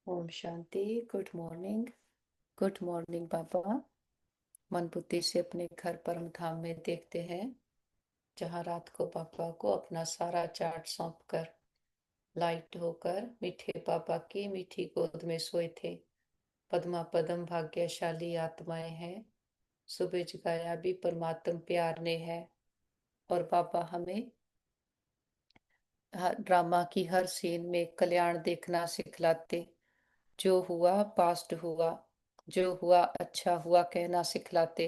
ओम शांति। Good morning. Good morning बाबा। मन बुद्धि से अपने घर परम धाम में देखते हैं, जहाँ रात को बाबा को अपना सारा चार्ट सौंप कर लाइट होकर मीठे बाबा की मीठी गोद में सोए थे। पद्मा पदम भाग्यशाली आत्माएं हैं। सुबह जगाया भी परमात्म प्यार ने है। और बाबा हमें ड्रामा की हर सीन में कल्याण देखना सिखलाते। जो हुआ पास्ट हुआ, जो हुआ अच्छा हुआ कहना सिखलाते।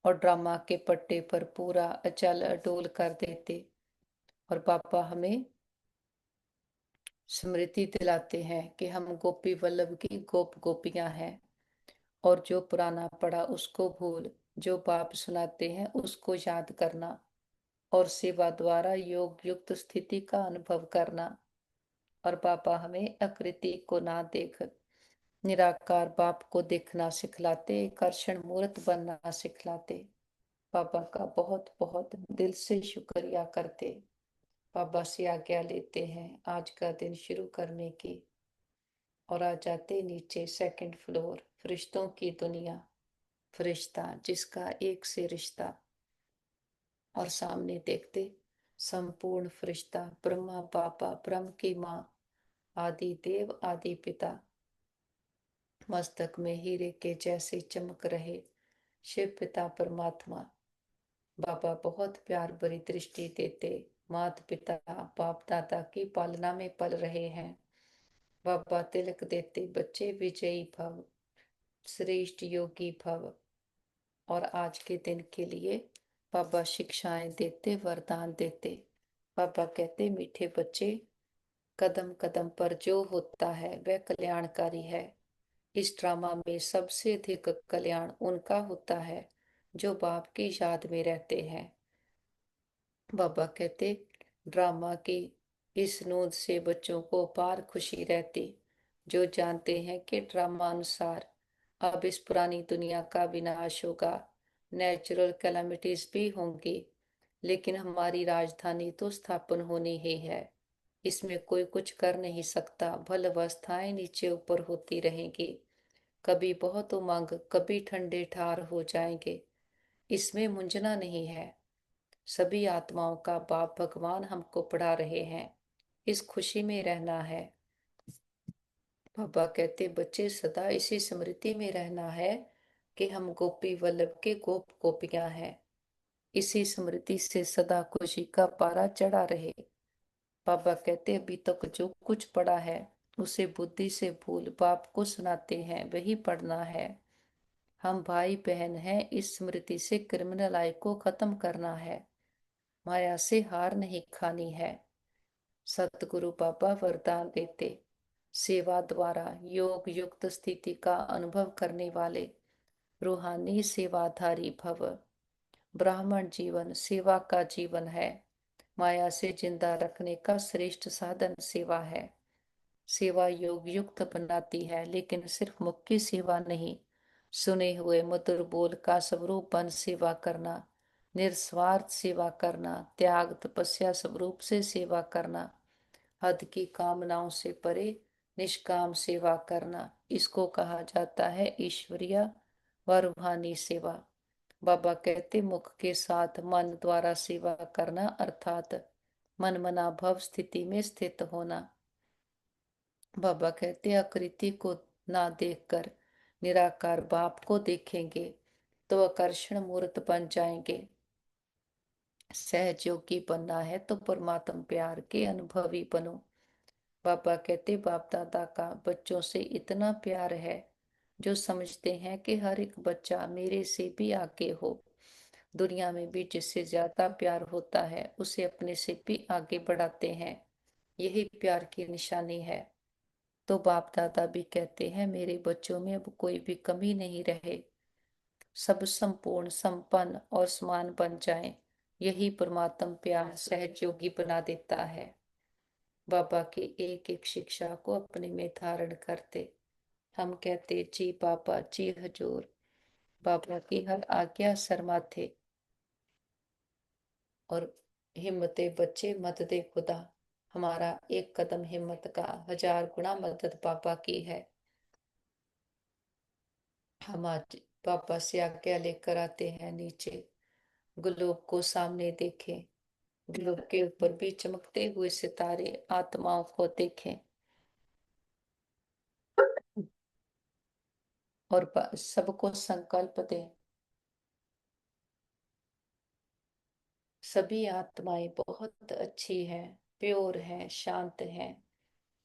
और ड्रामा के पट्टे पर पूरा अचल अडोल कर देते। और पापा हमें स्मृति दिलाते हैं कि हम गोपी वल्लभ की गोप गोपियां हैं। और जो पुराना पड़ा उसको भूल, जो बाप सुनाते हैं उसको याद करना। और सेवा द्वारा योग युक्त स्थिति का अनुभव करना। और पापा हमें आकृति को ना देख निराकार बाप को देखना सिखलाते, कर्षण मूर्त बनना सिखलाते। बाबा का बहुत बहुत दिल से शुक्रिया करते। बाबा से आज्ञा लेते हैं आज का दिन शुरू करने की। और आ जाते नीचे सेकंड फ्लोर, फरिश्तों की दुनिया। फरिश्ता जिसका एक से रिश्ता। और सामने देखते संपूर्ण फरिश्ता ब्रह्मा बाबा, ब्रह्म की माँ, आदि देव आदि पिता। मस्तक में हीरे के जैसे चमक रहे शिव पिता परमात्मा। बाबा बहुत प्यार भरी दृष्टि देते। माता पिता बाप दादा की पालना में पल रहे हैं। बाबा तिलक देते, बच्चे विजयी भव, श्रेष्ठ योगी भव। और आज के दिन के लिए बाबा शिक्षाएं देते, वरदान देते। बाबा कहते मीठे बच्चे, कदम कदम पर जो होता है वह कल्याणकारी है। इस ड्रामा में सबसे अधिक कल्याण उनका होता है जो बाप की याद में रहते हैं। बाबा कहते ड्रामा की इस नोद से बच्चों को अपार खुशी रहती, जो जानते हैं कि ड्रामा अनुसार अब इस पुरानी दुनिया का विनाश होगा। नेचुरल कैलामिटीज भी होंगी, लेकिन हमारी राजधानी तो स्थापन होनी ही है। इसमें कोई कुछ कर नहीं सकता। भल अवस्थाएं नीचे ऊपर होती रहेंगी। कभी बहुत उमंग, कभी ठंडे ठार हो जाएंगे। इसमें मुंजना नहीं है। सभी आत्माओं का बाप भगवान हमको पढ़ा रहे हैं। इस खुशी में रहना है। बाबा कहते बच्चे सदा इसी स्मृति में रहना है कि हम गोपी वल्लभ के गोप गोपियां हैं। इसी स्मृति से सदा खुशी का पारा चढ़ा रहे। बाबा कहते अभी तक जो कुछ पढ़ा है उसे बुद्धि से भूल बाप को सुनाते हैं, वही पढ़ना है। हम भाई बहन हैं, इस स्मृति से क्रिमिनल आई को खत्म करना है। माया से हार नहीं खानी है। सतगुरु बाबा वरदान देते, सेवा द्वारा योग युक्त स्थिति का अनुभव करने वाले रूहानी सेवाधारी भव। ब्राह्मण जीवन सेवा का जीवन है। माया से जिंदा रखने का श्रेष्ठ साधन सेवा है। सेवा योग युक्त बनाती है, लेकिन सिर्फ मुख की सेवा नहीं, सुने हुए मधुर बोल का स्वरूप बन सेवा करना, निस्वार्थ सेवा करना, त्याग तपस्या स्वरूप से सेवा करना, हद की कामनाओं से परे निष्काम सेवा करना, इसको कहा जाता है ईश्वरीय व रूहानी सेवा। बाबा कहते मुख के साथ मन द्वारा सेवा करना अर्थात मन मना भव स्थिति में स्थित होना। बाबा कहते आकृति को ना देखकर निराकार बाप को देखेंगे तो आकर्षण मूर्त बन जाएंगे। सहयोगी बनना है तो परमात्म प्यार के अनुभवी बनो। बाबा कहते बाप दादा का बच्चों से इतना प्यार है जो समझते हैं कि हर एक बच्चा मेरे से भी आगे हो। दुनिया में भी जिससे ज्यादा प्यार होता है उसे अपने से भी आगे बढ़ाते हैं। यही प्यार की निशानी है। तो बाप दादा भी कहते हैं मेरे बच्चों में अब कोई भी कमी नहीं रहे, सब संपूर्ण संपन्न और समान बन जाएं। यही परमात्म प्यार सहयोगी बना देता है। बाबा की एक एक शिक्षा को अपने में धारण करते हम कहते जी बाबा जी हजूर। बाबा की हर आज्ञा शर्मा थे। और हिम्मते बच्चे मत दे खुदा, हमारा एक कदम हिम्मत का 1000 गुना मदद पापा की है। हम आज पापा से आज्ञा लेकर आते हैं नीचे। ग्लोब को सामने देखें, ग्लोब के ऊपर भी चमकते हुए सितारे आत्माओं को देखें और सबको संकल्प दें। सभी आत्माएं बहुत अच्छी हैं, प्योर हैं, शांत हैं।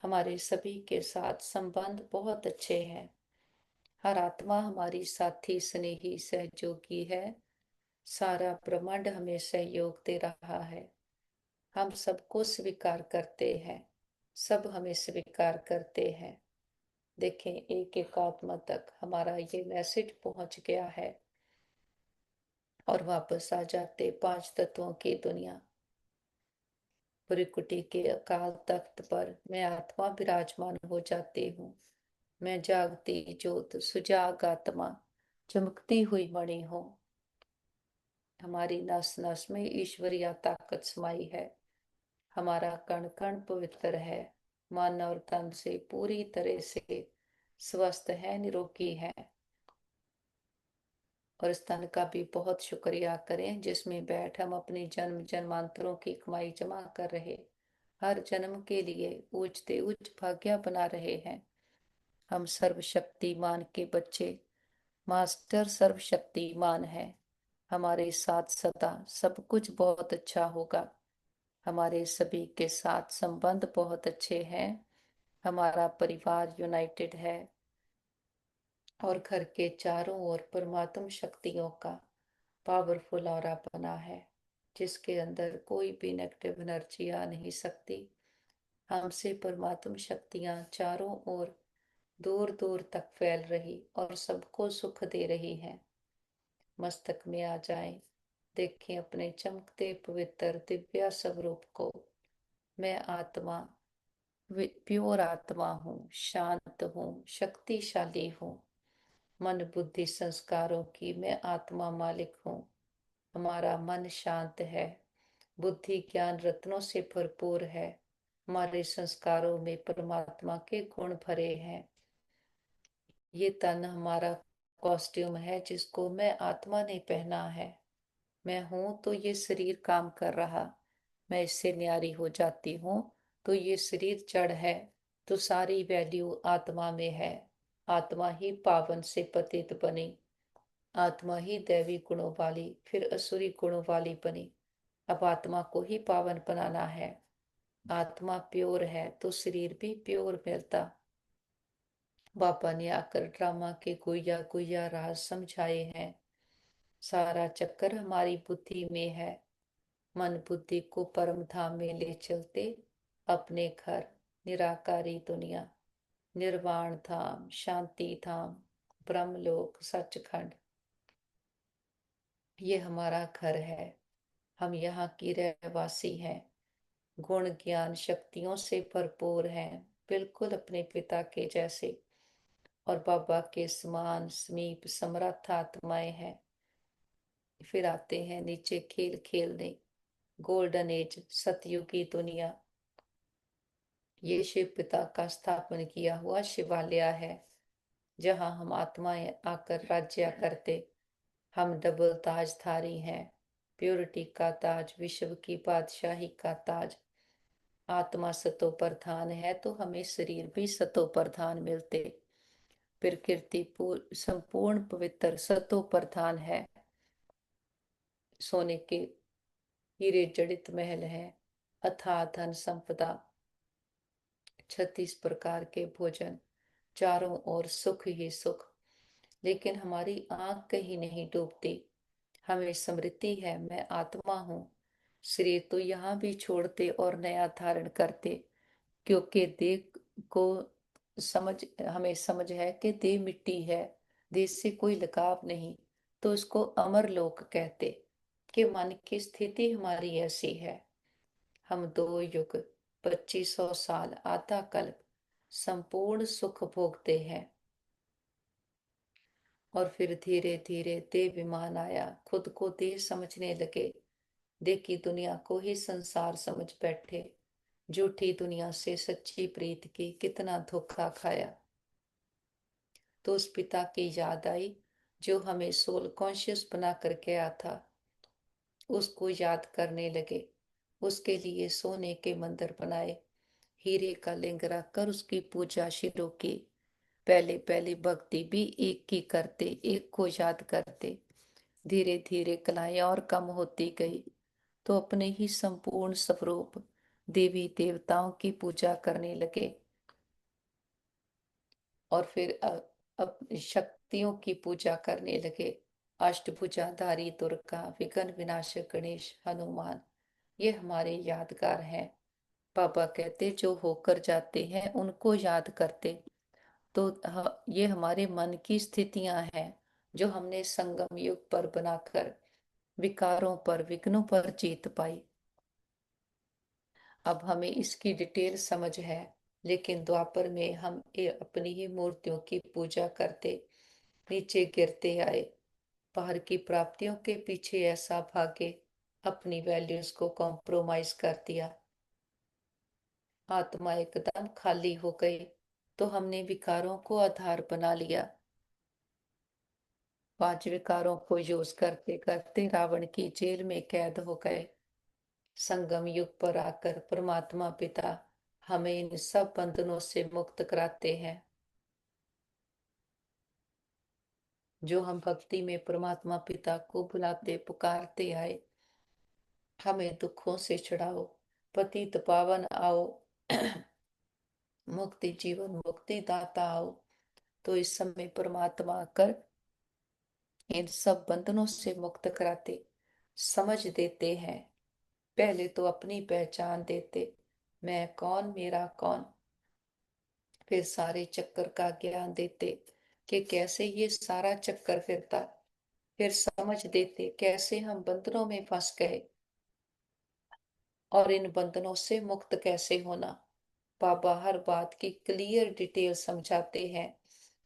हमारे सभी के साथ संबंध बहुत अच्छे हैं। हर आत्मा हमारी साथी, स्नेही, सहयोगी है। सारा ब्रह्मांड हमें सहयोग दे रहा है। हम सबको स्वीकार करते हैं, सब हमें स्वीकार करते हैं। देखें, एक एक आत्मा तक हमारा ये मैसेज पहुंच गया है। और वापस आ जाते पांच तत्वों की दुनिया। त्रिकुटी के अकाल तख्त पर मैं आत्मा विराजमान हो जाती हूँ। मैं जागती ज्योत, सुजाग आत्मा, चमकती हुई मणि हूँ। हमारी नस नस में ईश्वरीय ताकत समाई है। हमारा कण कण पवित्र है। मन और तन से पूरी तरह से स्वस्थ है, निरोगी है। और इस तन का भी बहुत शुक्रिया करें जिसमें बैठ हम अपनी जन्म जन्मांतरों की कमाई जमा कर रहे, हर जन्म के लिए ऊंचते उच्च भाग्य बना रहे हैं। हम सर्वशक्तिमान के बच्चे, मास्टर सर्वशक्तिमान है। हमारे साथ सदा सब कुछ बहुत अच्छा होगा। हमारे सभी के साथ संबंध बहुत अच्छे हैं। हमारा परिवार यूनाइटेड है और घर के चारों ओर परमात्म शक्तियों का पावरफुल ऑरा बना है, जिसके अंदर कोई भी नेगेटिव एनर्जी आ नहीं सकती। हमसे परमात्म शक्तियां चारों ओर दूर दूर तक फैल रही और सबको सुख दे रही हैं। मस्तक में आ जाएं, देखें अपने चमकते पवित्र दिव्य स्वरूप को। मैं आत्मा, प्योर आत्मा हूँ, शांत हूँ, शक्तिशाली हूँ। मन बुद्धि संस्कारों की मैं आत्मा मालिक हूँ। हमारा मन शांत है, बुद्धि ज्ञान रत्नों से भरपूर है। हमारे संस्कारों में परमात्मा के गुण भरे हैं। ये तन हमारा कॉस्ट्यूम है जिसको मैं आत्मा ने पहना है। मैं हूं तो ये शरीर काम कर रहा। मैं इससे न्यारी हो जाती हूँ तो ये शरीर जड़ है। तो सारी वैल्यू आत्मा में है। आत्मा ही पावन से पतित बनी, आत्मा ही दैवी गुणों वाली फिर असुरी गुणों वाली बनी। अब आत्मा को ही पावन बनाना है। आत्मा प्योर है तो शरीर भी प्योर मिलता। बाबा ने आकर ड्रामा के गुया गुया राज समझाए हैं। सारा चक्कर हमारी बुद्धि में है। मन बुद्धि को परम धाम में ले चलते, अपने घर, निराकारी दुनिया, निर्वाण धाम, शांति धाम, ब्रह्मलोक, सचखंड, ये हमारा घर है। हम यहाँ की रहवासी हैं। गुण ज्ञान शक्तियों से भरपूर हैं, बिल्कुल अपने पिता के जैसे। और बाबा के समान समीप समर्थ आत्माएं हैं। फिर आते हैं नीचे खेल खेलने। गोल्डन एज, सतयुगी दुनिया, ये शिव पिता का स्थापन किया हुआ शिवालय है, जहाँ हम आत्माएं आकर राज्य करते। हम डबल ताजधारी हैं। प्योरिटी का ताज, विश्व की बादशाही का ताज। आत्मा सतो प्रधान है तो हमें शरीर भी सतो प्रधान मिलते। प्रकृति संपूर्ण पवित्र सतो प्रधान है। सोने के हीरे जड़ित महल है, अथाह धन संपदा, 36 प्रकार के भोजन, चारों ओर सुख ही सुख। लेकिन हमारी आंख कहीं नहीं डूबती। हमें स्मृति है, मैं आत्मा हूँ। शरीर तो यहाँ भी छोड़ते और नया धारण करते, क्योंकि देह को समझ, हमें समझ है कि देह मिट्टी है, देह से कोई लगाव नहीं। तो इसको अमर लोक कहते कि मन की स्थिति हमारी ऐसी है। हम 2 युग, 2500 साल, आधा कल्प संपूर्ण सुख भोगते हैं। और फिर धीरे धीरे देह विमान आया, खुद को देह समझने लगे। देह की दुनिया को ही संसार समझ बैठे। झूठी दुनिया से सच्ची प्रीत की कितना धोखा खाया। तो उस पिता की याद आई जो हमें सोल कॉन्शियस बना कर गया था। उसको याद करने लगे। उसके लिए सोने के मंदिर बनाए, हीरे का लिंग रख कर उसकी पूजा शुरू की। पहले पहले भक्ति भी एक की करते, एक को याद करते। धीरे धीरे कलाएं और कम होती गई, तो अपने ही संपूर्ण स्वरूप देवी देवताओं की पूजा करने लगे। और फिर अब शक्तियों की पूजा करने लगे। अष्टभुजाधारी दुर्गा, विघ्न विनाशक गणेश, हनुमान, ये हमारे यादगार हैं। पापा कहते जो होकर जाते हैं उनको याद करते। तो ये हमारे मन की स्थितियां हैं जो हमने संगम युग पर बनाकर विकारों पर, विघ्नों पर जीत पाई। अब हमें इसकी डिटेल समझ है, लेकिन द्वापर में हम अपनी ही मूर्तियों की पूजा करते, नीचे गिरते आए, बाहर की प्राप्तियों के पीछे ऐसा भागे, अपनी वैल्यूज को कॉम्प्रोमाइज कर दिया। आत्मा एकदम खाली हो गई, तो हमने विकारों को आधार बना लिया। पांच विकारों को यूज करते करते रावण की जेल में कैद हो गए। संगम युग पर आकर परमात्मा पिता हमें इन सब बंधनों से मुक्त कराते हैं। जो हम भक्ति में परमात्मा पिता को बुलाते पुकारते आए, हमें दुखों से छुड़ाओ, पतित पावन आओ, मुक्ति जीवन मुक्ति दाता आओ। तो इस समय परमात्मा आकर इन सब बंधनों से मुक्त कराते, समझ देते हैं। पहले तो अपनी पहचान देते, मैं कौन, मेरा कौन। फिर सारे चक्कर का ज्ञान देते कि कैसे ये सारा चक्कर फिरता। फिर समझ देते कैसे हम बंधनों में फंस गए और इन बंधनों से मुक्त कैसे होना। बाबा हर बात की क्लियर डिटेल समझाते हैं,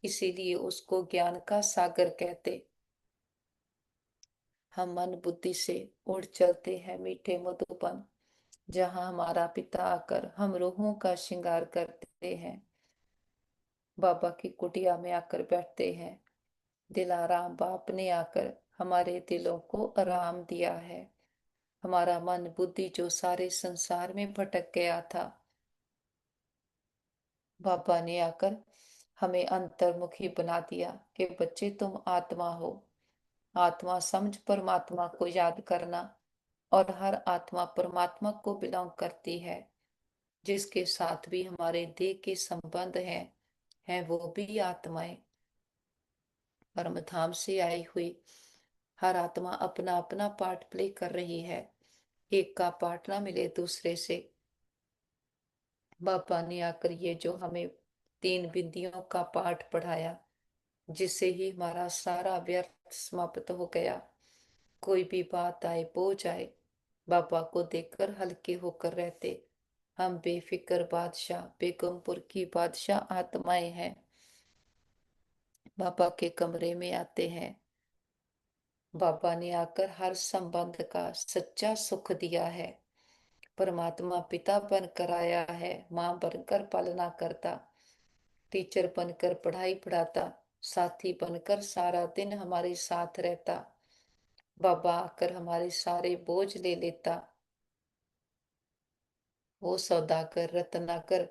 इसीलिए उसको ज्ञान का सागर कहते। हम मन बुद्धि से उड़ चलते हैं मीठे मधुबन, जहां हमारा पिता आकर हम रूहों का श्रृंगार करते हैं। बाबा की कुटिया में आकर बैठते हैं। दिलाराम बाप ने आकर हमारे दिलों को आराम दिया है। हमारा मन बुद्धि जो सारे संसार में भटक गया था, बाबा ने आकर हमें अंतर्मुखी बना दिया कि बच्चे तुम आत्मा हो। आत्मा समझ परमात्मा को याद करना। और हर आत्मा परमात्मा को बिलोंग करती है। जिसके साथ भी हमारे देह के संबंध हैं वो भी आत्माएं परम धाम से आई हुई। हर आत्मा अपना अपना पार्ट प्ले कर रही है। एक का पार्ट ना मिले दूसरे से। बाबा ने आकर ये जो हमें तीन बिंदियों का पाठ पढ़ाया, जिससे ही हमारा सारा व्यर्थ समाप्त हो गया। कोई भी बात आए बोझ आए, बाबा को देखकर हल्के होकर रहते। हम बेफिक्र बादशाह, बेगमपुर की बादशाह आत्माएं हैं। बाबा के कमरे में आते हैं। बाबा ने आकर हर संबंध का सच्चा सुख दिया है। परमात्मा पिता बनकर आया है, माँ बनकर पालना करता, टीचर बनकर पढ़ाई पढ़ाता, साथी बनकर सारा दिन हमारे साथ रहता। बाबा आकर हमारे सारे बोझ ले लेता। वो सौदागर रत्नाकर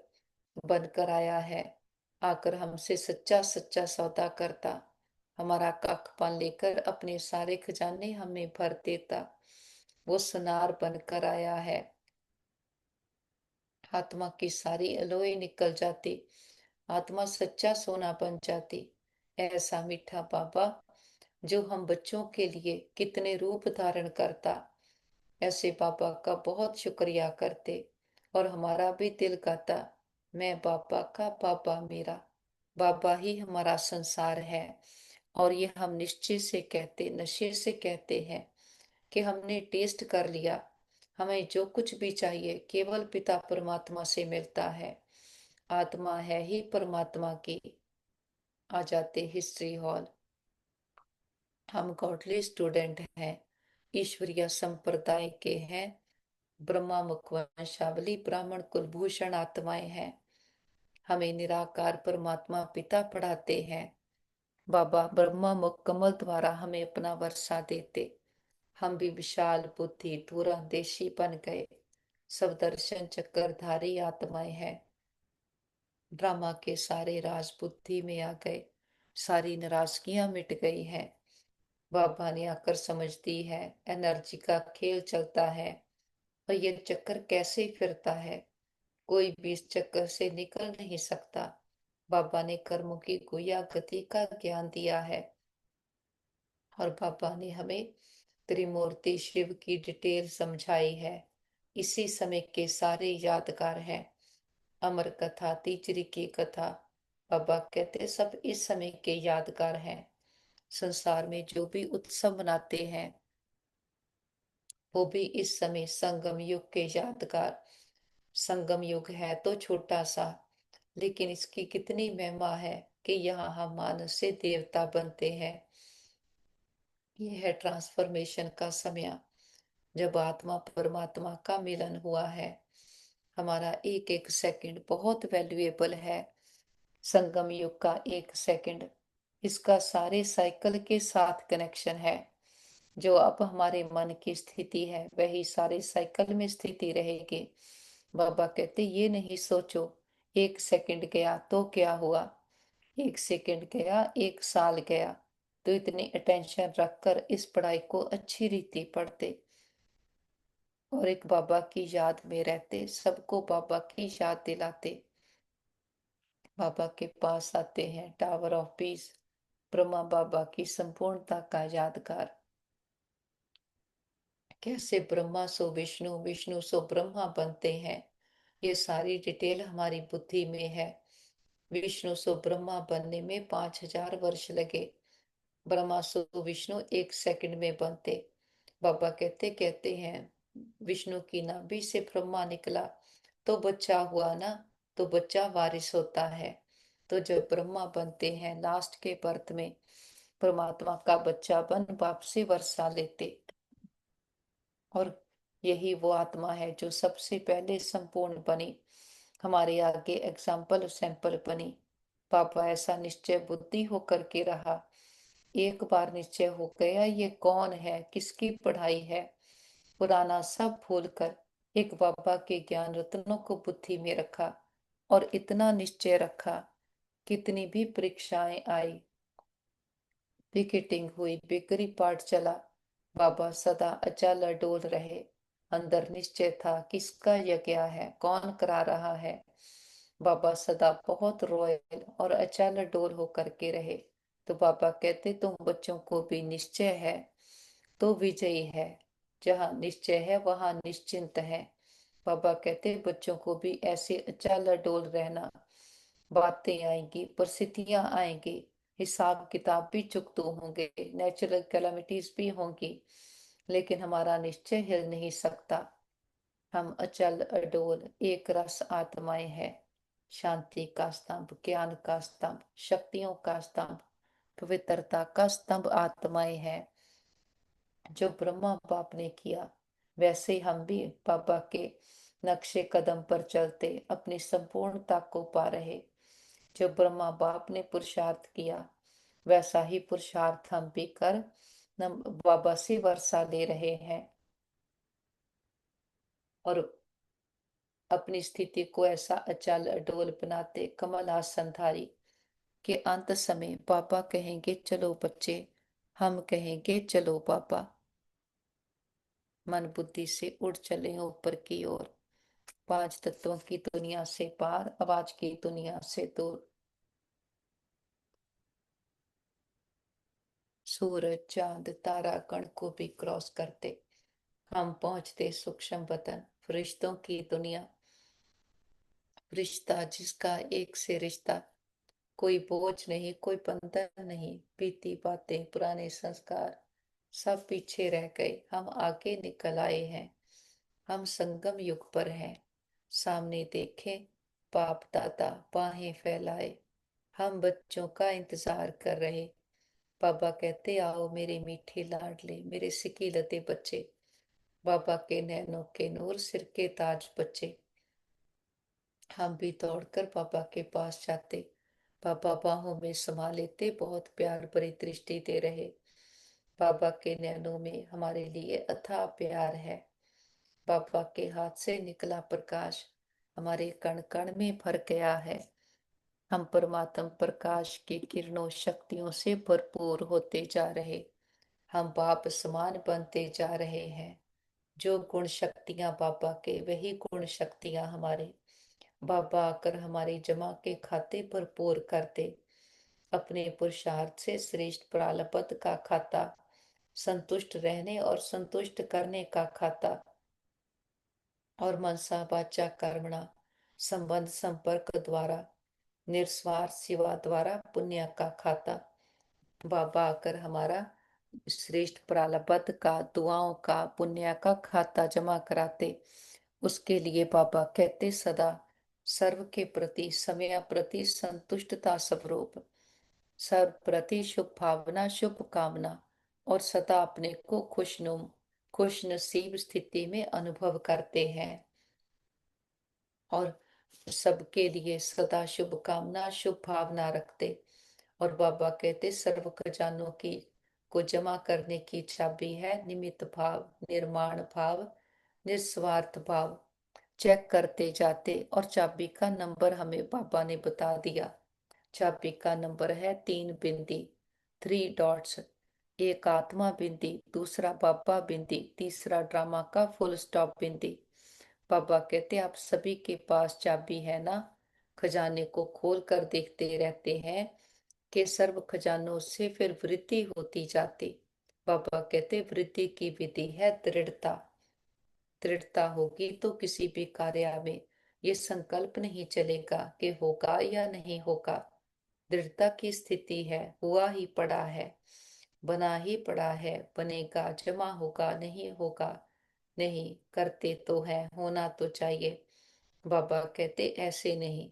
बनकर आया है, आकर हमसे सच्चा सच्चा सौदा करता। हमारा कखपन लेकर अपने सारे खजाने हमें भर देता। वो सुनार बनकर आया है। आत्मा की सारी अलौए निकल जाती, आत्मा सच्चा सोना बन जाती। ऐसा मीठा बाबा जो हम बच्चों के लिए कितने रूप धारण करता। ऐसे बाबा का बहुत शुक्रिया करते। और हमारा भी दिल कहता, मैं बाबा का, बाबा मेरा, बाबा ही हमारा संसार है। और ये हम निश्चय से कहते, नशे से कहते हैं कि हमने टेस्ट कर लिया। हमें जो कुछ भी चाहिए केवल पिता परमात्मा से मिलता है। आत्मा है ही परमात्मा की। आ जाते हिस्ट्री हॉल। हम गॉडली स्टूडेंट हैं, ईश्वरीय संप्रदाय के हैं, ब्रह्मा मुख वंशावली ब्राह्मण कुलभूषण आत्माएं हैं। हमें निराकार परमात्मा पिता पढ़ाते हैं। बाबा ब्रह्मा मुख कमल द्वारा हमें अपना वर्षा देते। हम भी विशाल बुद्धि दूरंदेशी बन गए। सब दर्शन चक्रधारी आत्माएं हैं। ड्रामा के सारे राज बुद्धि में आ गए। सारी नाराजगियां मिट गई हैं। बाबा ने आकर समझ दी है, एनर्जी का खेल चलता है और ये चक्कर कैसे फिरता है। कोई भी इस चक्कर से निकल नहीं सकता। बाबा ने कर्मों की गुया गति का ज्ञान दिया है। और बाबा ने हमें त्रिमूर्ति शिव की डिटेल समझाई है। इसी समय के सारे यादगार हैं। अमर कथा, तीसरी की कथा, बाबा कहते सब इस समय के यादगार हैं। संसार में जो भी उत्सव मनाते हैं वो भी इस समय संगम युग के यादगार। संगम युग है तो छोटा सा, लेकिन इसकी कितनी महिमा है कि यहाँ हम मानव से देवता बनते हैं। यह है ट्रांसफॉर्मेशन का समय, जब आत्मा परमात्मा का मिलन हुआ है। हमारा एक एक सेकंड बहुत वैल्यूएबल है। संगम युग का एक सेकंड, इसका सारे साइकिल के साथ कनेक्शन है। जो अब हमारे मन की स्थिति है वही सारे साइकिल में स्थिति रहेगी। बाबा कहते ये नहीं सोचो एक सेकंड गया तो क्या हुआ, एक सेकंड गया एक साल गया, तो इतनी अटेंशन रखकर इस पढ़ाई को अच्छी रीति पढ़ते और एक बाबा की याद में रहते, सबको बाबा की याद दिलाते। बाबा के पास आते हैं टावर ऑफ पीस, ब्रह्मा बाबा की संपूर्णता का यादगार। कैसे ब्रह्मा सो विष्णु, विष्णु सो ब्रह्मा बनते हैं, ये सारी डिटेल हमारी बुद्धि में है। विष्णु सो ब्रह्मा बनने में 5000 वर्ष लगे। ब्रह्मा सो विष्णु एक सेकंड में बनते। बाबा कहते कहते हैं विष्णु की नाभि से ब्रह्मा निकला तो बच्चा हुआ ना, तो बच्चा वारिस होता है। तो जब ब्रह्मा बनते हैं लास्ट के बर्थ में, परमात्मा का बच्चा बन बाप से वर्षा लेते। और यही वो आत्मा है जो सबसे पहले संपूर्ण बनी, हमारे आगे एग्जाम्पल सैंपल बनी। पापा ऐसा निश्चय बुद्धि होकर के रहा। एक बार निश्चय हो गया ये कौन है, किसकी पढ़ाई है, पुराना सब भूलकर एक बाबा के ज्ञान रत्नों को बुद्धि में रखा। और इतना निश्चय रखा, कितनी भी परीक्षाएं आई, विकेटिंग हुई, बिगड़ी पाठ चला, बाबा सदा अचल अडोल रहे। अंदर निश्चय था किसका यज्ञ है, कौन करा रहा है। बाबा सदा बहुत रॉयल और अचल अडोल होकर के रहे। तो बाबा कहते तुम बच्चों को भी निश्चय है तो विजयी है। जहाँ निश्चय है वहां निश्चिंत है। बाबा कहते बच्चों को भी ऐसे अचल अडोल रहना। बातें आएंगी, परिस्थितियां आएंगी, हिसाब किताब भी चुकते होंगे, नेचुरल कैलामिटीज भी होंगी, लेकिन हमारा निश्चय हिल नहीं सकता। हम अचल अडोल एक रस आत्माएं हैं। शांति का स्तंभ, ज्ञान का स्तंभ, शक्तियों का स्तंभ, पवित्रता का स्तंभ आत्माएं हैं। जो ब्रह्मा बाप ने किया वैसे हम भी बाबा के नक्शे कदम पर चलते अपनी संपूर्णता को पा रहे। जो ब्रह्मा बाप ने पुरुषार्थ किया वैसा ही पुरुषार्थ हम भी कर बाबा से वर्षा ले रहे हैं। और अपनी स्थिति को ऐसा अचल अडोल बनाते कमल आसन धारी के अंत समय बाबा कहेंगे चलो बच्चे, हम कहेंगे चलो बाबा। मन बुद्धि से उड़ चले ऊपर की ओर, पांच तत्वों की दुनिया से पार, आवाज की दुनिया से दूर। सूरज चांद तारा गण को भी क्रॉस करते हम पहुंचते सूक्ष्म वतन, फरिश्तों की दुनिया। रिश्ता जिसका एक से रिश्ता, कोई बोझ नहीं, कोई बंधन नहीं। बीती बातें, पुराने संस्कार सब पीछे रह गए, हम आगे निकल आए हैं। हम संगम युग पर हैं। सामने देखें बाप दादा बाहें फैलाए, हम बच्चों का इंतजार कर रहे। बाबा कहते आओ मेरे मीठे लाडले, मेरे सिकीलते बच्चे। बाबा के नैनों के नूर, सिर के ताज बच्चे। हम भी दौड़कर बाबा के पास जाते, बाबा बाहों में समा लेते, बहुत प्यार भरी दृष्टि दे रहे। बाबा के नैनों में हमारे लिए अथाह प्यार है। बाबा के हाथ से निकला प्रकाश हमारे कण कण में भर गया है। हम परमात्म प्रकाश की किरणों शक्तियों से भरपूर होते जा रहे, हम बाप समान बनते जा रहे हैं। जो गुण शक्तियां बाबा के, वही गुण शक्तियां हमारे। बाबा आकर हमारे जमा के खाते भरपूर कर दे। अपने पुरुषार्थ से श्रेष्ठ प्रालब्ध का खाता, संतुष्ट रहने और संतुष्ट करने का खाता, और मनसा वाचा कर्मणा संबंध संपर्क द्वारा, निस्वार्थ सेवा द्वारा पुण्य का खाता। बाबा आकर हमारा श्रेष्ठ प्रारब्ध का, दुआओं का, पुण्य का खाता जमा कराते। उसके लिए बाबा कहते सदा सर्व के प्रति, समय प्रति संतुष्टता स्वरूप, सर्व प्रति शुभ भावना, शुभ कामना, और सदा अपने को खुशनुम खुश नसीब स्थिति में अनुभव करते हैं। और सबके लिए सदा शुभ कामना, शुभ भावना रखते। और बाबा कहते सर्व खजानों की को जमा करने की चाबी है निमित्त भाव, निर्माण भाव, निस्वार्थ भाव। चेक करते जाते, और चाबी का नंबर हमें बाबा ने बता दिया। चाबी का नंबर है 3 बिंदी, 3 डॉट्स। एक आत्मा बिंदी, दूसरा बाबा बिंदी, तीसरा ड्रामा का फुल स्टॉप बिंदी। बाबा कहते आप सभी के पास चाबी है ना। खजाने को खोल कर देखते रहते हैं कि सर्व खजानों से फिर वृद्धि होती जाती। बाबा कहते वृद्धि की विधि है दृढ़ता। दृढ़ता होगी तो किसी भी कार्य में ये संकल्प नहीं चलेगा कि होगा या नहीं होगा। दृढ़ता की स्थिति है, हुआ ही पड़ा है, बना ही पड़ा है, बनेगा, जमा होगा, नहीं होगा, नहीं करते तो है, होना तो चाहिए। बाबा कहते ऐसे नहीं,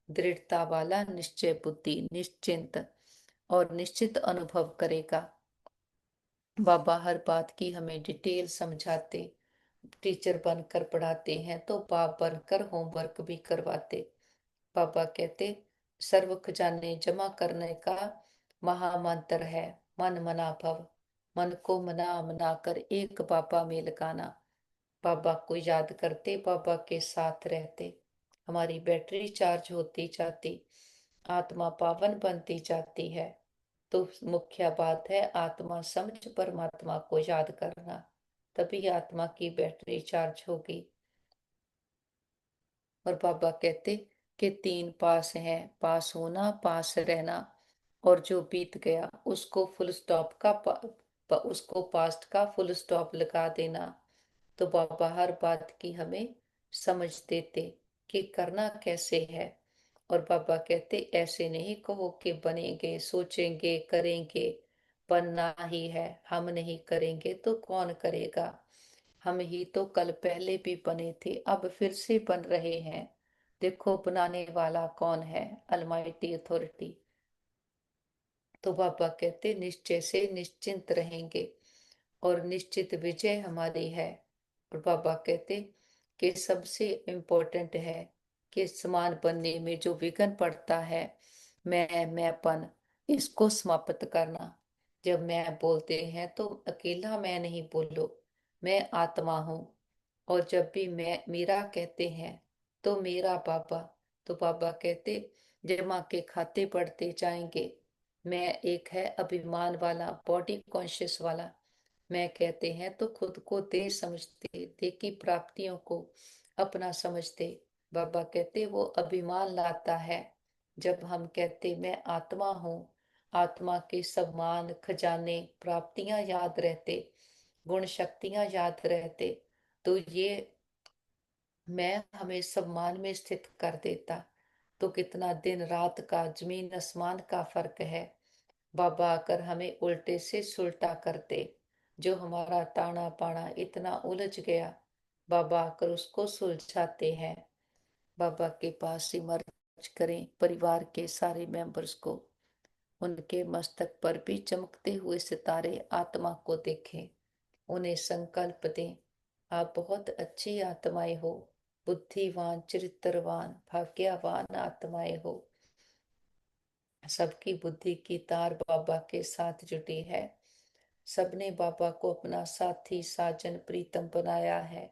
दृढ़ता वाला निश्चय बुद्धि, निश्चिंत और निश्चित अनुभव करेगा। बाबा हर बात की हमें डिटेल समझाते। टीचर बनकर पढ़ाते हैं तो बाप बनकर होमवर्क भी करवाते। पापा कहते सर्व खजाने जमा करने का महामंत्र है मन मना भव। मन को मना मना कर एक बाबा में लगाना। बाबा को याद करते, बाबा के साथ रहते, हमारी बैटरी चार्ज होती जाती, आत्मा पावन बनती जाती है। तो मुख्य बात है आत्मा समझ परमात्मा को याद करना, तभी आत्मा की बैटरी चार्ज होगी। और बाबा कहते कि 3 पास हैं, पास होना, पास रहना, और जो बीत गया उसको फुल स्टॉप का उसको पास्ट का फुल स्टॉप लगा देना। तो बाबा हर बात की हमें समझ देते कि करना कैसे है। और बाबा कहते ऐसे नहीं कहो कि बनेंगे, सोचेंगे, करेंगे, बनना ही है, हम नहीं करेंगे तो कौन करेगा। हम ही तो कल पहले भी बने थे, अब फिर से बन रहे हैं। देखो बनाने वाला कौन है, अलमाइटी अथॉरिटी। तो बाबा कहते निश्चय से निश्चिंत रहेंगे और निश्चित विजय हमारी है। और बाबा कहते कि सबसे इम्पोर्टेंट है कि समान बनने में जो विघ्न पड़ता है, मैंपन, इसको समाप्त करना। जब मैं बोलते हैं तो अकेला मैं नहीं बोलो, मैं आत्मा हूँ। और जब भी मैं मेरा कहते हैं तो मेरा बाबा। तो बाबा कहते जमा के खाते बढ़ते जाएंगे। मैं एक है अभिमान वाला, बॉडी कॉन्शियस वाला। मैं कहते हैं तो खुद को दे समझते, दे की प्राप्तियों को अपना समझते। बाबा कहते वो अभिमान लाता है जब हम कहते मैं आत्मा हूँ। आत्मा के सम्मान, खजाने, प्राप्तियां याद रहते, गुण शक्तियां याद रहते, तो ये मैं हमें सम्मान में स्थित कर देता। तो कितना दिन रात का, जमीन आसमान का फर्क है। बाबा आकर हमें उल्टे से सुलटा करते। जो हमारा ताना पाना इतना उलझ गया, बाबा आकर उसको सुलझाते हैं। बाबा के पास ही मर्ज करें परिवार के सारे मेंबर्स को। उनके मस्तक पर भी चमकते हुए सितारे आत्मा को देखें, उन्हें संकल्प दें आप बहुत अच्छी आत्माएं हो, बुद्धिवान, चरित्रवान, भाग्यवान आत्माएं हो। सबकी बुद्धि की तार बाबा के साथ जुटी है। सबने बाबा को अपना साथी, साजन, प्रीतम बनाया है।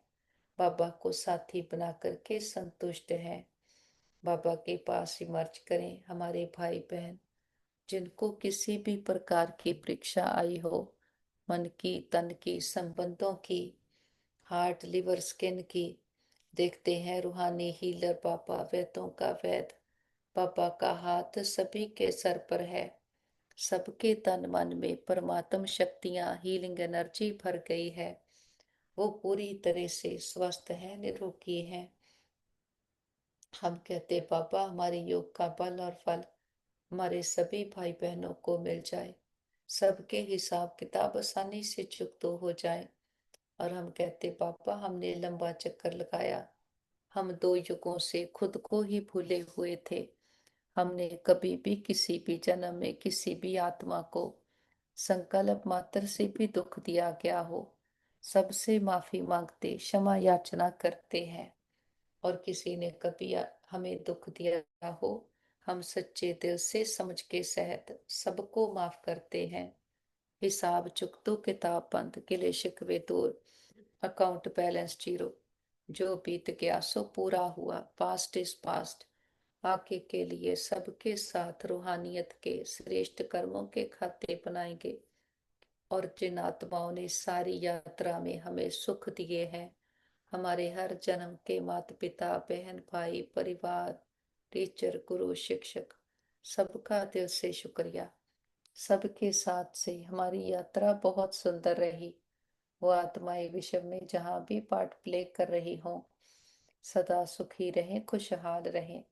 बाबा को साथी बना करके संतुष्ट है। बाबा के पास इमर्ज करें हमारे भाई बहन, जिनको किसी भी प्रकार की परीक्षा आई हो, मन की, तन की, संबंधों की, हार्ट, लिवर, स्किन की। देखते हैं रूहानी हीलर बाबा, वेदों का वेद बाबा का हाथ सभी के सर पर है। सबके तन मन में परमात्म शक्तियां, हीलिंग एनर्जी भर गई है। वो पूरी तरह से स्वस्थ है, निरोगी है। हम कहते बाबा हमारे योग का बल और फल हमारे सभी भाई बहनों को मिल जाए, सबके हिसाब किताब आसानी से चुकतो हो जाए। और हम कहते बाबा हमने लंबा चक्कर लगाया, हम 2 युगों से खुद को ही भूले हुए थे। हमने कभी भी किसी भी जन्म में किसी भी आत्मा को संकल्प मात्र से भी दुख दिया गया हो, सबसे माफी मांगते, क्षमा याचना करते हैं। और किसी ने कभी हमें दुख दिया हो, हम सच्चे दिल से समझ के सहित सबको माफ करते हैं। हिसाब चुकतो, किताब बंद, गिले शिकवे दूर, अकाउंट बैलेंस जीरो। जो बीत गया सो पूरा हुआ, पास्ट इज पास्ट। आगे के लिए सबके साथ रूहानियत के श्रेष्ठ कर्मों के खाते बनाएंगे। और जिन आत्माओं ने सारी यात्रा में हमें सुख दिए हैं, हमारे हर जन्म के माता पिता, बहन भाई, परिवार, टीचर, गुरु, शिक्षक, सबका दिल से शुक्रिया। सबके साथ से हमारी यात्रा बहुत सुंदर रही। वो आत्माएं विश्व में जहाँ भी पार्ट प्ले कर रही हों, सदा सुखी रहें, खुशहाल रहें।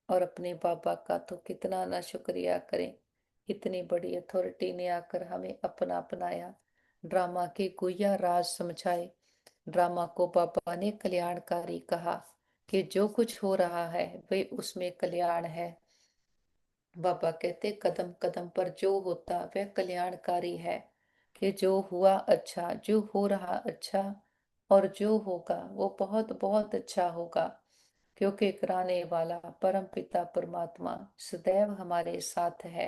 और अपने बाबा का तो कितना ना शुक्रिया करें। इतनी बड़ी अथॉरिटी ने आकर हमें अपना अपनाया, ड्रामा के गुया राज समझाए। ड्रामा को बाबा ने कल्याणकारी कहा कि जो कुछ हो रहा है वे उसमें कल्याण है। बाबा कहते कदम कदम पर जो होता वह कल्याणकारी है। कि जो हुआ अच्छा, जो हो रहा अच्छा, और जो होगा वो बहुत बहुत अच्छा होगा। क्योंकि कराने वाला परम पिता परमात्मा सदैव हमारे साथ है।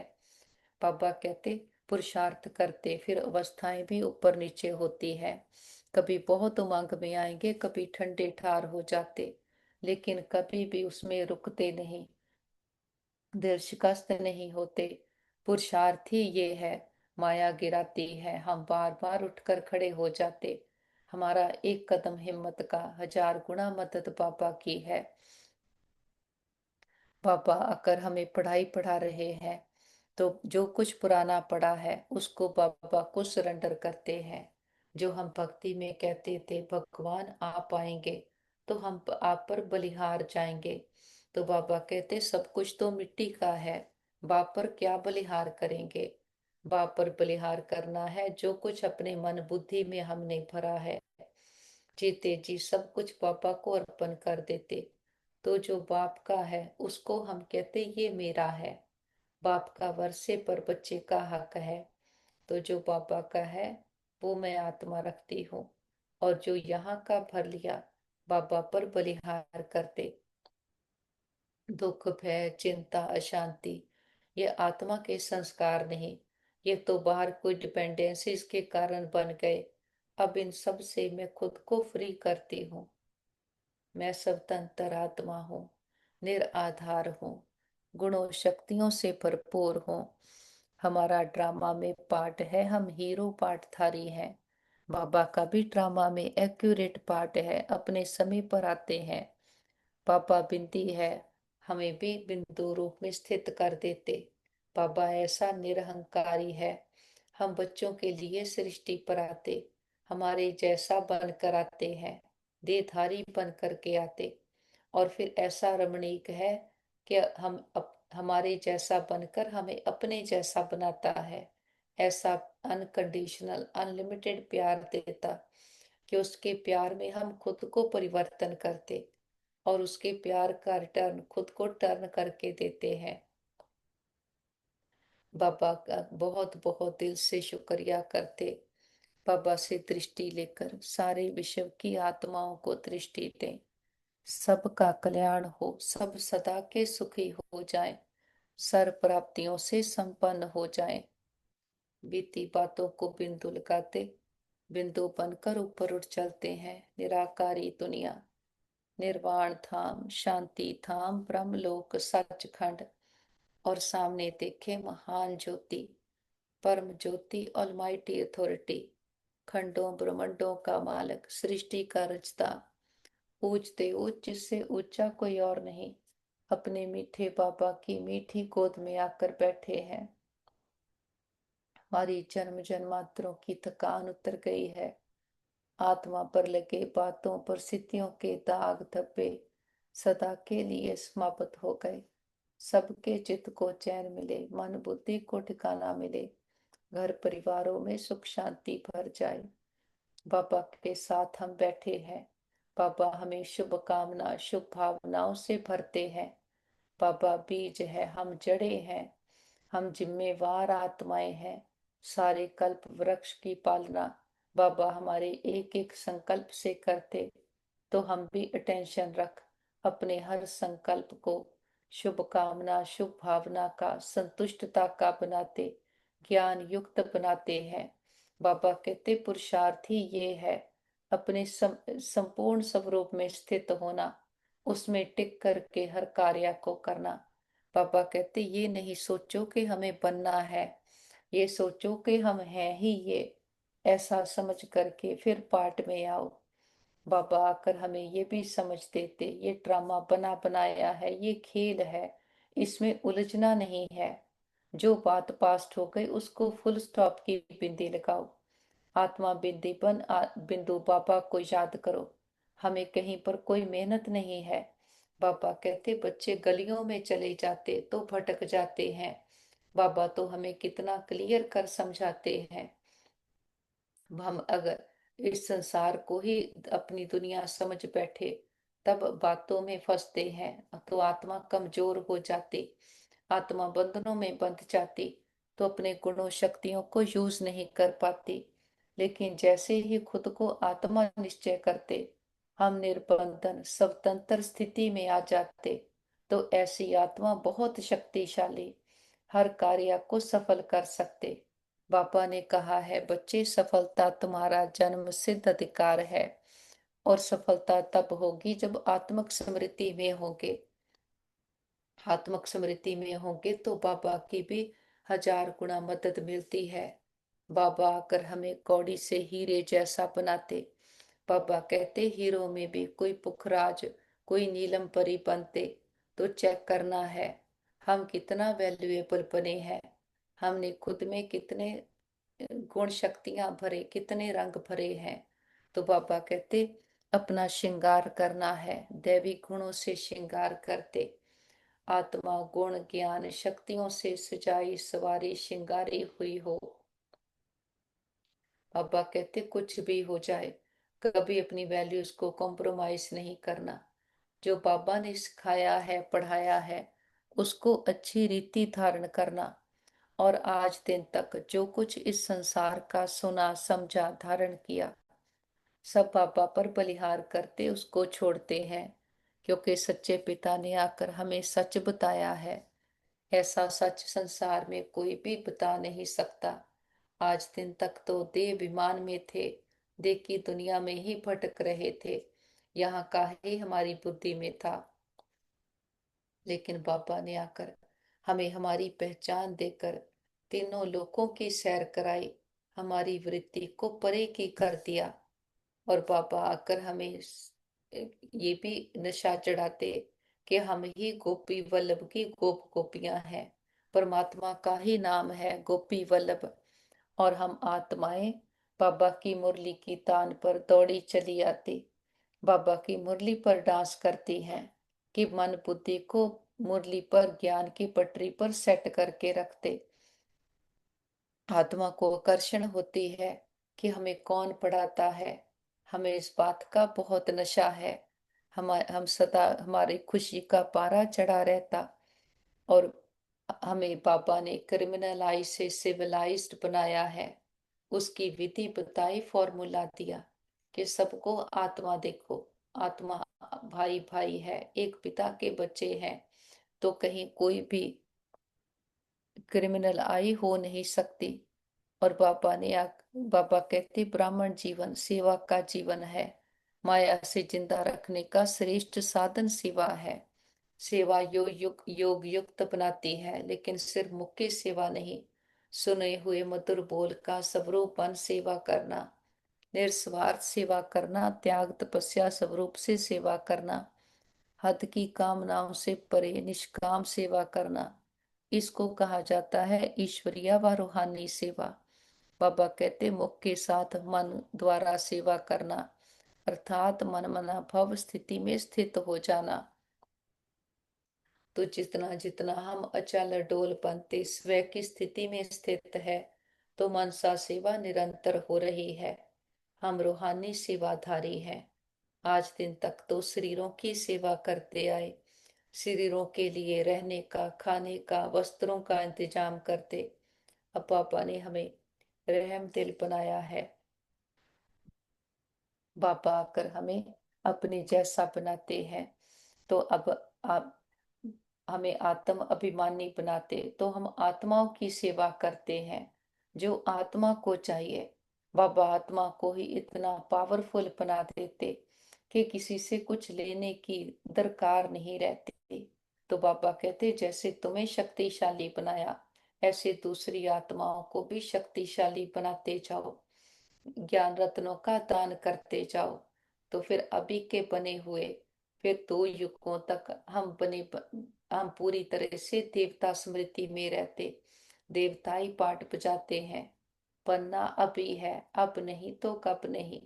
बाबा कहते पुरुषार्थ करते फिर अवस्थाएं भी ऊपर नीचे होती है। कभी बहुत उमंग में आएंगे, कभी ठंडे ठार हो जाते, लेकिन कभी भी उसमें रुकते नहीं, दिल शिकस्त नहीं होते। पुरुषार्थ ही ये है, माया गिराती है, हम बार बार उठकर खड़े हो जाते। हमारा एक कदम हिम्मत का 1000 गुना मदद बाबा की है। पापा आकर हमें पढ़ाई पढ़ा रहे हैं, तो जो कुछ पुराना पड़ा है उसको पापा को सरेंडर करते हैं। जो हम भक्ति में कहते थे भगवान आप आएंगे, तो हम आप पर बलिहार जाएंगे। तो बाबा कहते सब कुछ तो मिट्टी का है, बाप पर क्या बलिहार करेंगे। बाप पर बलिहार करना है जो कुछ अपने मन बुद्धि में हमने भरा है। जीते जी सब कुछ पापा को अर्पण कर देते। तो जो बाप का है उसको हम कहते ये मेरा है। बाप का वर्षे पर बच्चे का हक है। तो जो पापा का है वो मैं आत्मा रखती हूँ। और जो यहाँ का भर लिया बाबा पर बलिहार करते। दुख, भय, चिंता, अशांति, ये आत्मा के संस्कार नहीं, ये तो बाहर कोई डिपेंडेंसीज के कारण बन गए। अब इन सब से मैं खुद को फ्री करती हूँ। मैं स्वतंत्र आत्मा हूँ, निराधार हूँ, गुणों शक्तियों से भरपूर हूँ। हमारा ड्रामा में पार्ट है, हम हीरो पार्टधारी हैं। बाबा का भी ड्रामा में एक्यूरेट पार्ट है, अपने समय पर आते हैं। पापा बिनती है हमें भी बिंदु रूप में स्थित कर देते। बाबा ऐसा निरहंकारी है, हम बच्चों के लिए सृष्टि पर आते, हमारे जैसा बनकर आते हैं, देहधारी बन करके आते। और फिर ऐसा रमणीक है कि हमारे जैसा बनकर हमें अपने जैसा बनाता है। ऐसा अनकंडीशनल अनलिमिटेड प्यार देता कि उसके प्यार में हम खुद को परिवर्तन करते, और उसके प्यार का रिटर्न खुद को टर्न करके देते हैं। बाबा का बहुत बहुत दिल से शुक्रिया करते। बाबा से दृष्टि लेकर सारे विश्व की आत्माओं को दृष्टि दें। सबका कल्याण हो, सब सदा के सुखी हो जाएं, सर्व प्राप्तियों से संपन्न हो जाएं। बीती बातों को बिंदु लगाते बिंदु बनकर ऊपर उठ चलते हैं। निराकारी दुनिया, निर्वाण धाम, शांति धाम, ब्रह्मलोक, सचखंड, और सामने देखे महान ज्योति, परम ज्योति, ऑलमाइटी अथॉरिटी, खंडों ब्रह्मांडों का मालक, सृष्टि का रचता, पूजते ऊंच जिससे ऊंचा कोई और नहीं, अपने मीठे बाबा की मीठी गोद में आकर बैठे हैं। हमारी जन्म जन्मांतरों की थकान उतर गई है। आत्मा पर लगे बातों पर स्थितियों के दाग धब्बे सदा के लिए समाप्त हो गए। सबके चित्त को चैन मिले, मन बुद्धि को ठिकाना मिले, घर परिवारों में सुख शांति भर जाए। बाबा के साथ हम बैठे हैं। बाबा हमें शुभ कामना शुभ भावनाओं से भरते हैं। बाबा बीज है, हम जड़े हैं, हम जिम्मेवार आत्माएं हैं। सारे कल्प वृक्ष की पालना बाबा हमारे एक एक संकल्प से करते, तो हम भी अटेंशन रख अपने हर संकल्प को शुभ कामना शुभ भावना का, संतुष्टता का बनाते, ज्ञान युक्त बनाते हैं। बाबा कहते पुरुषार्थ ही ये है, अपने संपूर्ण स्वरूप में स्थित होना, उसमें टिक करके हर कार्य को करना। पापा कहते ये नहीं सोचो कि हमें बनना है, ये सोचो कि हम हैं ही ये, ऐसा समझ करके फिर पाठ में आओ। बाबा आकर हमें ये भी समझ देते ये ड्रामा बना बनाया है, ये खेल है, इसमें उलझना नहीं है। जो बात पास्ट हो गई उसको फुल स्टॉप की बिंदी लगाओ। आत्मा बिंदी बन बिंदु बाबा को याद करो। हमें कहीं पर कोई मेहनत नहीं है। बाबा कहते बच्चे गलियों में चले जाते तो भटक जाते हैं, बाबा तो हमें कितना क्लियर कर समझाते हैं। हम अगर इस संसार को ही अपनी दुनिया समझ बैठे तब बातों में फंसते हैं, तो आत्मा कमजोर हो जाती, आत्मा बंधनों में बंध जाती, तो अपने गुणों शक्तियों को यूज नहीं कर पाती। लेकिन जैसे ही खुद को आत्मा निश्चय करते, हम निर्बंधन स्वतंत्र स्थिति में आ जाते, तो ऐसी आत्मा बहुत शक्तिशाली, हर कार्य को सफल कर सकते। बाबा ने कहा है बच्चे सफलता तुम्हारा जन्म सिद्ध अधिकार है, और सफलता तब होगी जब आत्मक स्मृति में होगे। आत्मक स्मृति में होंगे तो बाबा की भी 1000 गुना मदद मिलती है। बाबा आकर हमें कौड़ी से हीरे जैसा बनाते। बाबा कहते हीरो में भी कोई पुखराज कोई नीलम परी बनते, तो चेक करना है हम कितना वैल्यूएबल बने हैं, हमने खुद में कितने गुण शक्तियां भरे, कितने रंग भरे हैं। तो बाबा कहते अपना श्रृंगार करना है, दैवी गुणों से श्रृंगार करते, आत्मा गुण ज्ञान शक्तियों से सजाई सवारी श्रृंगारी हुई हो। बाबा कहते कुछ भी हो जाए कभी अपनी वैल्यूज को कॉम्प्रोमाइज नहीं करना। जो बाबा ने सिखाया है पढ़ाया है उसको अच्छी रीति धारण करना, और आज दिन तक जो कुछ इस संसार का सुना समझा धारण किया सब बाबा पर बलिहार करते उसको छोड़ते हैं, क्योंकि सच्चे पिता ने आकर हमें सच बताया है। ऐसा सच संसार में कोई भी बता नहीं सकता। आज दिन तक तो देह विमान में थे, देह की दुनिया में ही भटक रहे थे, यहाँ का ही हमारी बुद्धि में था। लेकिन बाबा ने आकर हमें हमारी पहचान देकर तीनों लोकों की सैर कराई, हमारी वृत्ति को परे की कर दिया। और बाबा आकर हमें ये भी नशा चढ़ाते कि हम ही गोपी वल्लभ की गोप गोपियां हैं, परमात्मा का ही नाम है गोपी वल्लभ। और हम आत्माएं बाबा की मुरली की तान पर दौड़ी चली आती, बाबा की मुरली पर डांस करती हैं, कि मन बुद्धि को मुरली पर ज्ञान की पटरी पर सेट करके रखते। आत्मा को आकर्षण होती है कि हमें कौन पढ़ाता है, हमें इस बात का बहुत नशा है। हम सदा हमारी खुशी का पारा चढ़ा रहता, और हमें बाबा ने क्रिमिनलाइज से सिविलाइज्ड बनाया है। उसकी विधि बताई, फॉर्मूला दिया कि सबको आत्मा देखो, आत्मा भाई भाई है, एक पिता के बच्चे हैं, तो कहीं कोई भी क्रिमिनल आई हो नहीं सकती। और बाबा कहते ब्राह्मण जीवन सेवा का जीवन है, माया से जिंदा रखने का श्रेष्ठ साधन सेवा है। सेवा योग युक्त बनाती है, लेकिन सिर्फ मुख्य सेवा नहीं, सुने हुए मधुर बोल का स्वरूपन सेवा करना, निस्वार्थ सेवा करना, त्याग तपस्या स्वरूप से सेवा करना, हद की कामनाओं से परे निष्काम सेवा करना, इसको कहा जाता है ईश्वरीय व रूहानी सेवा। बाबा कहते मुख के साथ मन द्वारा सेवा करना, अर्थात मन मना भव स्थिति में स्थित हो जाना। तो जितना जितना हम अचल डोल बनते स्व की स्थिति में स्थित है, तो मनसा सेवा निरंतर हो रही है। हम रूहानी सेवाधारी हैं। आज दिन तक तो शरीरों की सेवा करते आए, शरीरों के लिए रहने का, खाने का, वस्त्रों का इंतजाम करते। अब पापा ने हमें रहम दिल बनाया है। बाबा आकर हमें अपने जैसा बनाते हैं। तो अब आप हमें आत्म अभिमानी बनाते, तो हम आत्माओं की सेवा करते हैं जो आत्मा को चाहिए। बाबा आत्मा को ही इतना पावरफुल बना देते कि किसी से कुछ लेने की दरकार नहीं रहती। तो बाबा कहते जैसे तुम्हें शक्तिशाली बनाया, ऐसे दूसरी आत्माओं को भी शक्तिशाली बनाते जाओ, ज्ञान रत्नों का दान करते जाओ। तो फिर अभी के बने हुए, फिर 2 युगों तक हम पूरी तरह से देवता स्मृति में रहते, देवताई पाठ बजाते हैं। बनना अभी है, अब नहीं तो कब नहीं।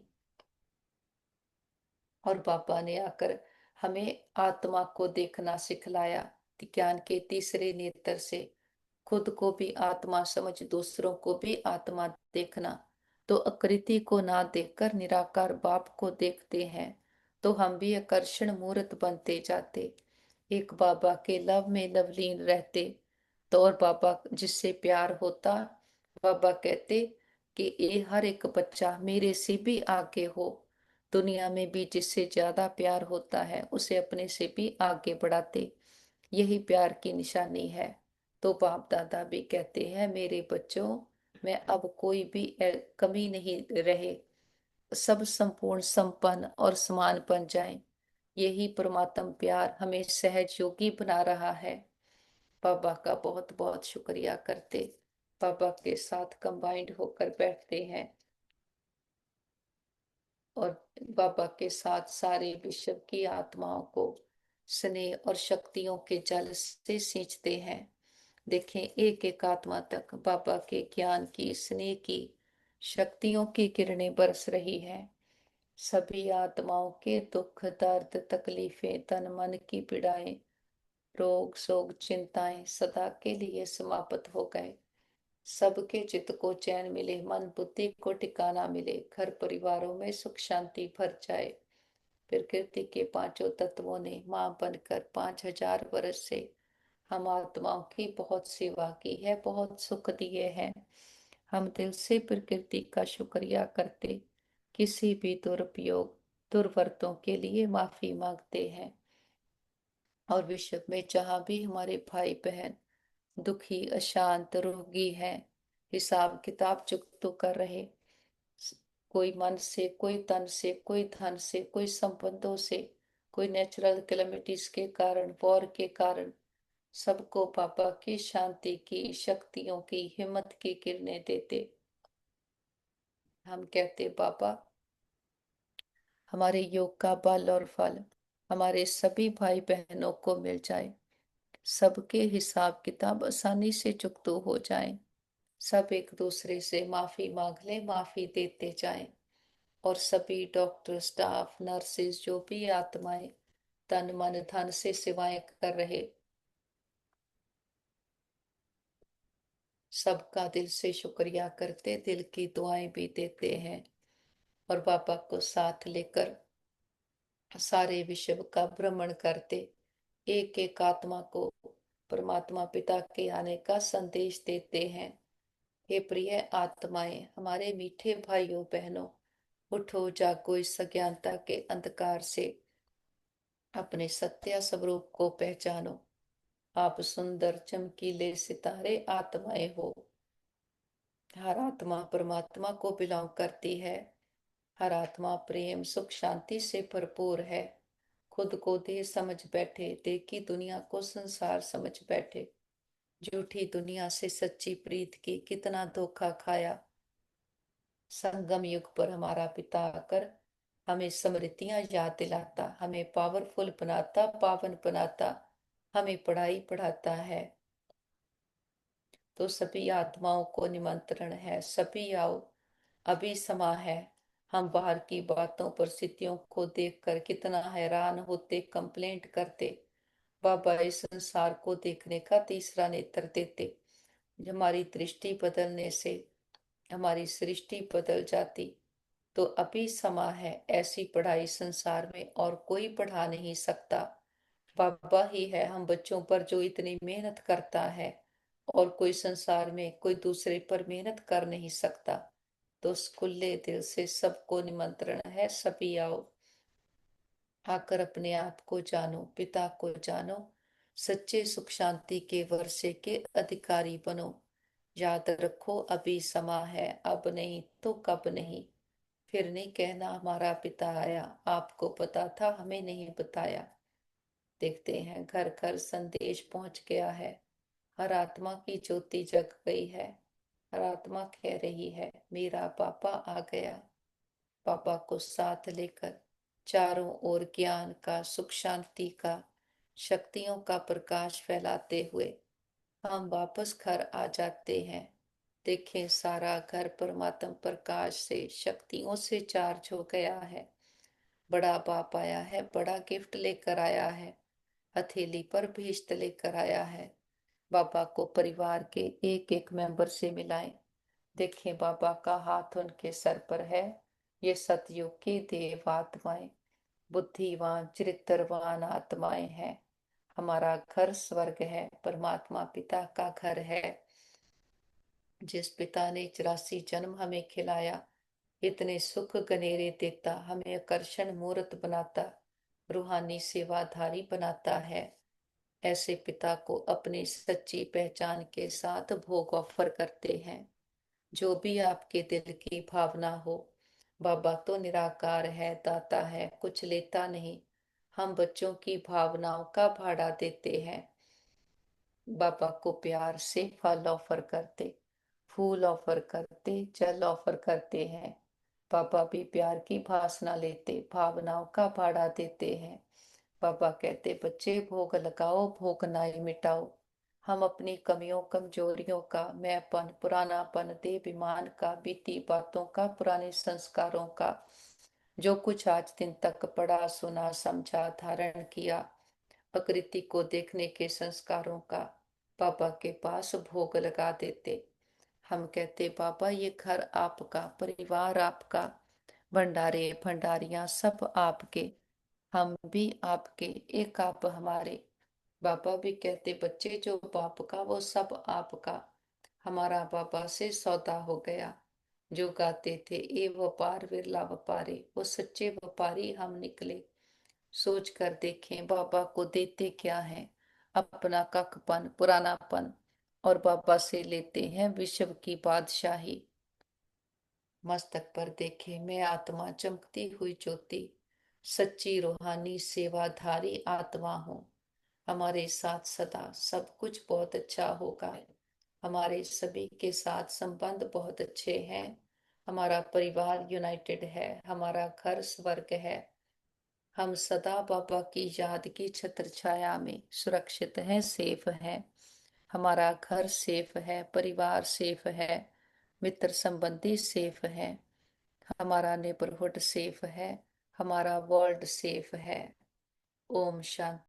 और बाबा ने आकर हमें आत्मा को देखना सिखलाया, ज्ञान के तीसरे नेत्र से खुद को भी आत्मा समझ दूसरों को भी आत्मा देखना। तो आकृति को ना देखकर निराकार बाप को देखते हैं, तो हम भी आकर्षण मूर्त बनते जाते, एक बाबा के लव में लवलीन रहते। तो और बाबा जिससे प्यार होता, बाबा कहते कि ये हर एक बच्चा मेरे से भी आगे हो। दुनिया में भी जिससे ज्यादा प्यार होता है उसे अपने से भी आगे बढ़ाते, यही प्यार की निशानी है। तो बाप दादा भी कहते हैं मेरे बच्चों, मैं अब कोई भी कमी नहीं रहे, सब संपूर्ण संपन्न और समान बन जाएं। यही परमात्म प्यार हमें सहज योगी बना रहा है। बाबा का बहुत बहुत शुक्रिया करते, बाबा के साथ कंबाइंड होकर बैठते हैं और बाबा के साथ सारे विश्व की आत्माओं को स्नेह और शक्तियों के जल से सींचते हैं। देखें एक एक आत्मा तक बाबा के ज्ञान की, स्नेह की, शक्तियों की किरणें बरस रही हैं। सभी आत्माओं के दुख दर्द तकलीफें, तन मन की पीड़ाएं, रोग शोक चिंताएं सदा के लिए समाप्त हो गए। सबके चित्त को चैन मिले, मन बुद्धि को ठिकाना मिले, घर परिवारों में सुख शांति भर जाए। प्रकृति के 5 तत्वों ने मां बनकर 5000 वर्ष से हम आत्माओं की बहुत सेवा की है, बहुत सुख दिए हैं। हम दिल से प्रकृति का शुक्रिया करते, किसी भी दुरुपयोग दुर्वर्तों के लिए माफी मांगते हैं। और विश्व में जहां भी हमारे भाई बहन दुखी अशांत रोगी हैं, हिसाब किताब चुकतो कर रहे, कोई मन से, कोई तन से, कोई धन से, कोई संबंधों से, कोई नेचुरल कैलेमिटीज के कारण, वॉर के कारण, सबको पापा की शांति की, शक्तियों की, हिम्मत की किरणें देते। हम कहते पापा हमारे योग का बल और फल हमारे सभी भाई बहनों को मिल जाए, सबके हिसाब किताब आसानी से चुकतो हो जाए, सब एक दूसरे से माफी मांग ले, माफी देते जाएं। और सभी डॉक्टर स्टाफ नर्सेज जो भी आत्माएं तन मन धन से सेवाएं कर रहे, सबका दिल से शुक्रिया करते, दिल की दुआएं भी देते हैं। और बाबा को साथ लेकर सारे विश्व का भ्रमण करते, एक एक आत्मा को परमात्मा पिता के आने का संदेश देते हैं। हे प्रिय आत्माएं, हमारे मीठे भाइयों बहनों, उठो जागो, इस अज्ञानता के अंधकार से अपने सत्य स्वरूप को पहचानो। आप सुंदर चमकीले सितारे आत्माएं हो। हर आत्मा परमात्मा को बिलोंग करती है। हर आत्मा प्रेम सुख शांति से भरपूर है। खुद को देह समझ बैठे, देह की दुनिया को संसार समझ बैठे। झूठी दुनिया से सच्ची प्रीत की कितना धोखा खाया। संगम युग पर हमारा पिता आकर हमें स्मृतियां याद दिलाता, हमें पावरफुल बनाता, पावन बनाता, हमें पढ़ाई पढ़ाता है। तो सभी आत्माओं को निमंत्रण है, सभी आओ, अभी समा है। हम बाहर की बातों परिस्थितियों को देखकर कितना हैरान होते, कंप्लेंट करते। बाबा इस संसार को देखने का तीसरा नेत्र देते। हमारी दृष्टि बदलने से हमारी सृष्टि बदल जाती। तो अभी समा है, ऐसी पढ़ाई संसार में और कोई पढ़ा नहीं सकता। बाबा ही है हम बच्चों पर जो इतनी मेहनत करता है, और कोई संसार में कोई दूसरे पर मेहनत कर नहीं सकता। तो उस खुले दिल से सबको निमंत्रण है, सभी आओ, आकर अपने आप को जानो, पिता को जानो, सच्चे सुख शांति के वर्षे के अधिकारी बनो। याद रखो अभी समा है, अब नहीं तो कब नहीं। फिर नहीं कहना हमारा पिता आया, आपको पता था हमें नहीं बताया। देखते हैं घर घर संदेश पहुंच गया है। हर आत्मा की ज्योति जग गई है। हर आत्मा कह रही है मेरा पापा आ गया। पापा को साथ लेकर चारों ओर ज्ञान का, सुख शांति का, शक्तियों का प्रकाश फैलाते हुए हम वापस घर आ जाते हैं। देखें सारा घर परमात्म प्रकाश से, शक्तियों से चार्ज हो गया है। बड़ा बाप आया है, बड़ा गिफ्ट लेकर आया है, हथेली पर भेस्ट लेकर आया है। बाबा को परिवार के एक एक मेंबर से मिलाएं। देखें बाबा का हाथ उनके सर पर है। ये सतयुग की देव आत्माएं, बुद्धिवान चरित्रवान आत्माएं हैं। हमारा घर स्वर्ग है, परमात्मा पिता का घर है। जिस पिता ने 84 जन्म हमें खिलाया, इतने सुख गनेरे देता, हमें आकर्षण मूर्त बनाता, रूहानी सेवाधारी बनाता है। ऐसे पिता को अपनी सच्ची पहचान के साथ भोग ऑफर करते हैं। जो भी आपके दिल की भावना हो। बाबा तो निराकार है, दाता है, कुछ लेता नहीं। हम बच्चों की भावनाओं का भाड़ा देते हैं। बाबा को प्यार से फल ऑफर करते, फूल ऑफर करते, जल ऑफर करते हैं। बाबा भी प्यार की भासना लेते, भावनाओं का भाड़ा देते हैं। बाबा कहते बच्चे भोग लगाओ, भोग नाई मिटाओ। हम अपनी कमियों कमजोरियों का, मैंपन पुरानापन, देहाभिमान का, बीती बातों का, पुराने संस्कारों का, जो कुछ आज दिन तक पढ़ा सुना समझा धारण किया, प्रकृति को देखने के संस्कारों का, पापा के पास भोग लगा देते। हम कहते बाबा ये घर आपका, परिवार आपका, भंडारे भंडारियां सब आपके, हम भी आपके, एक आप हमारे। बाबा भी कहते बच्चे जो बाप का वो सब आपका। हमारा बाबा से सौदा हो गया। जो गाते थे ए व्यापार विरला व्यापारी, वो सच्चे व्यापारी हम निकले। सोच कर देखें बाबा को देते क्या है, अपना ककपन पुरानापन, और बाबा से लेते हैं विश्व की बादशाही। मस्तक पर देखे मैं आत्मा चमकती हुई ज्योति, सच्ची रूहानी सेवाधारी आत्मा हूँ। हमारे साथ सदा सब कुछ बहुत अच्छा होगा। हमारे सभी के साथ संबंध बहुत अच्छे हैं। हमारा परिवार यूनाइटेड है, हमारा घर स्वर्ग है। हम सदा बाबा की याद की छत्र छाया में सुरक्षित हैं, सेफ हैं। हमारा घर सेफ है, परिवार सेफ है, मित्र संबंधी सेफ है, हमारा नेबरहुड सेफ है, हमारा वर्ल्ड सेफ है। ओम शांति।